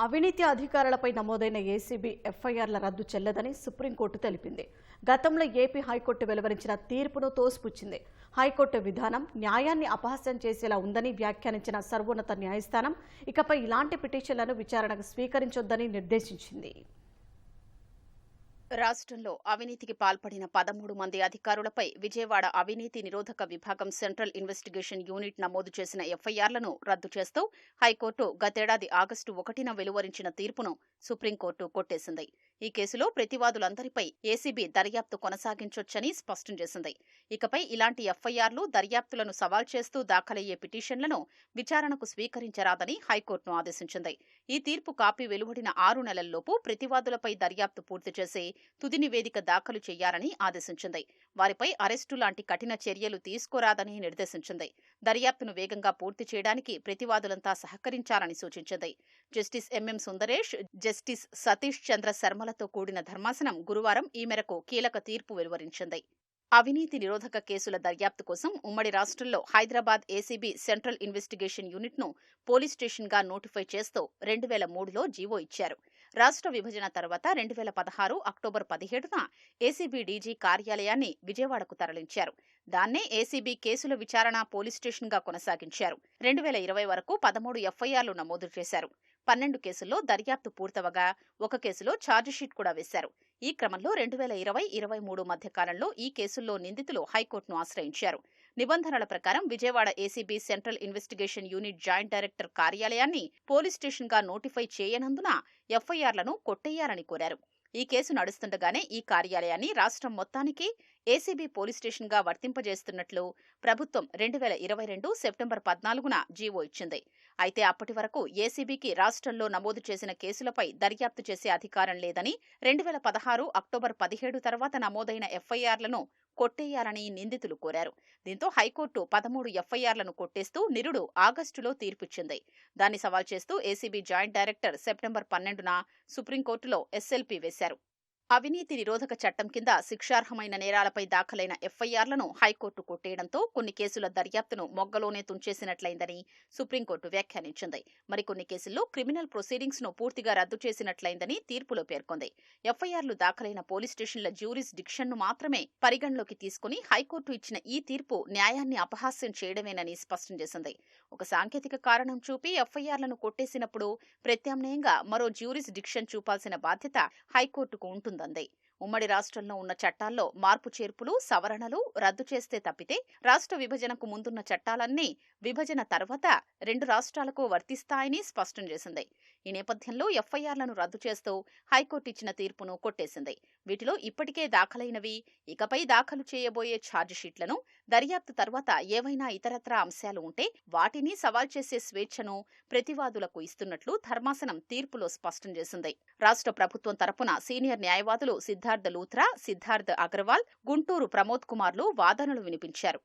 అవినీతి అధికారులపై నమోదైన ఏసీబీ ఎఫ్ఐఆర్ల రద్దు చెల్లదని సుప్రీంకోర్టు తెలిపింది. గతంలో ఏపీ హైకోర్టు వెలువరించిన తీర్పును తోసిపుచ్చింది. హైకోర్టు విధానం న్యాయాన్ని అపహాస్యం చేసేలా ఉందని వ్యాఖ్యానించిన సర్వోన్నత న్యాయస్థానం ఇకపై ఇలాంటి పిటిషన్లను విచారణకు స్వీకరించొద్దని నిర్దేశించింది. రాష్ట్రంలో అవినీతికి పాల్పడిన 13 మంది అధికారులపై విజయవాడ అవినీతి నిరోధక విభాగం సెంట్రల్ ఇన్వెస్టిగేషన్ యూనిట్ నమోదు చేసిన ఎఫ్ఐఆర్లను రద్దు చేస్తూ హైకోర్టు గతేడాది ఆగస్టు 1న వెలువరించిన తీర్పును సుప్రీంకోర్టు కొట్టేసింది. ఈ కేసులో ప్రతివాదులందరిపై ఏసీబీ దర్యాప్తు కొనసాగించొచ్చని స్పష్టం చేసింది. ఇకపై ఇలాంటి ఎఫ్ఐఆర్లు దర్యాప్తులను సవాల్ చేస్తూ దాఖలయ్యే పిటిషన్లను విచారణకు స్వీకరించరాదని హైకోర్టును ఆదేశించింది. ఈ తీర్పు కాపీ వెలువడిన 6 నెలల్లోపు ప్రతివాదులపై దర్యాప్తు పూర్తి చేసి తుది నివేదిక దాఖలు చేయాలని ఆదేశించింది. వారిపై అరెస్టు లాంటి కఠిన చర్యలు తీసుకోరాదని నిర్దేశించింది. దర్యాప్తును వేగంగా పూర్తి చేయడానికి ప్రతివాదులంతా సహకరించాలని సూచించింది. Justice M M Sundaresh, justice Satish Chandra శర్మలతో కూడిన ధర్మాసనం గురువారం ఈ మేరకు కీలక తీర్పు వెలువరించింది. అవినీతి నిరోధక కేసుల దర్యాప్తు కోసం ఉమ్మడి రాష్ట్రంలో హైదరాబాద్ ఏసీబీ సెంట్రల్ ఇన్వెస్టిగేషన్ యూనిట్ను పోలీస్ స్టేషన్గా నోటిఫై చేస్తూ 2003లో జీవో ఇచ్చారు. రాష్ట్ర విభజన తర్వాత 2016 అక్టోబర్ 17న ఏసీబీ డీజీ కార్యాలయాన్ని విజయవాడకు తరలించారు. దాన్నే ఏసీబీ కేసుల విచారణ పోలీస్ స్టేషన్గా కొనసాగించారు. 2020 వరకు 13 ఎఫ్ఐఆర్లు నమోదు చేశారు. 12 కేసుల్లో దర్యాప్తు పూర్తవగా ఒక కేసులో ఛార్జిషీట్ కూడా వేశారు. ఈ క్రమంలో 2020-23 మధ్య కాలంలో ఈ కేసుల్లో నిందితులు హైకోర్టును ఆశ్రయించారు. నిబంధనల ప్రకారం Vijayawada ACB central investigation unit joint director కార్యాలయాన్ని పోలీస్ స్టేషన్గా నోటిఫై చేయనందున ఎఫ్ఐఆర్లను కొట్టేయాలని కోరారు. ఈ కేసు నడుస్తుండగానే ఈ కార్యాలయాన్ని రాష్ట్రం మొత్తానికి ఏసీబీ పోలీస్ స్టేషన్గా వర్తింపజేస్తున్నట్లు ప్రభుత్వం 2022 సెప్టెంబర్ 14న జీవో ఇచ్చింది. అయితే అప్పటి వరకు ఏసీబీకి రాష్ట్రంలో నమోదు చేసిన కేసులపై దర్యాప్తు చేసే అధికారం లేదని, 2016 అక్టోబర్ 17 తర్వాత నమోదైన ఎఫ్ఐఆర్లను కొట్టేయాలని నిందితులు కోరారు. దీంతో హైకోర్టు 13 ఎఫ్ఐఆర్లను కొట్టేస్తూ నిరుడు ఆగస్టులో తీర్పిచ్చింది. దాన్ని సవాల్ చేస్తూ ఏసీబీ జాయింట్ డైరెక్టర్ సెప్టెంబర్ 12న సుప్రీంకోర్టులో ఎస్ఎల్పీ వేశారు. అవినీతి నిరోధక చట్టం కింద శిక్షార్హమైన నేరాలపై దాఖలైన ఎఫ్ఐఆర్లను హైకోర్టు కొట్టేయడంతో కొన్ని కేసుల దర్యాప్తును మొగ్గలోనే తుంచేసినట్లయిందని సుప్రీంకోర్టు వ్యాఖ్యానించింది. మరికొన్ని కేసుల్లో క్రిమినల్ ప్రొసీడింగ్స్ ను పూర్తిగా రద్దు చేసినట్లయిందని తీర్పులో పేర్కొంది. ఎఫ్ఐఆర్లు దాఖలైన పోలీస్ స్టేషన్ల జ్యూరిస్ డిక్షన్ను మాత్రమే పరిగణలోకి తీసుకుని హైకోర్టు ఇచ్చిన ఈ తీర్పు న్యాయాన్ని అపహాస్యం చేయడమేనని స్పష్టం చేసింది. ఒక సాంకేతిక కారణం చూపి ఎఫ్ఐఆర్లను కొట్టేసినప్పుడు ప్రత్యామ్నాయంగా మరో జ్యూరిస్ డిక్షన్ చూపాల్సిన బాధ్యత హైకోర్టుకు ఉంటుంది. ఉమ్మడి రాష్ట్రంలో ఉన్న చట్టాల్లో మార్పు చేర్పులు, సవరణలు రద్దు చేస్తే తప్పితే రాష్ట్ర విభజనకు ముందున్న చట్టాలన్నీ విభజన తర్వాత 2 రాష్ట్రాలకు వర్తిస్తాయని స్పష్టం చేసింది. ఈ నేపథ్యంలో ఎఫ్ఐఆర్లను రద్దు చేస్తూ హైకోర్టు ఇచ్చిన తీర్పును కొట్టేసింది. వీటిలో ఇప్పటికే దాఖలైనవి, ఇకపై దాఖలు చేయబోయే ఛార్జిషీట్లను, దర్యాప్తు తర్వాత ఏవైనా ఇతరత్రా అంశాలు ఉంటే వాటిని సవాల్ చేసే స్వేచ్ఛను ప్రతివాదులకు ఇస్తున్నట్లు ధర్మాసనం తీర్పులో స్పష్టం చేసింది. రాష్ట్ర ప్రభుత్వం తరపున సీనియర్ న్యాయవాదులు సిద్ధార్థ లూథ్రా, సిద్ధార్థ్ అగర్వాల్, గుంటూరు ప్రమోద్ కుమార్లు వాదనలు వినిపించారు.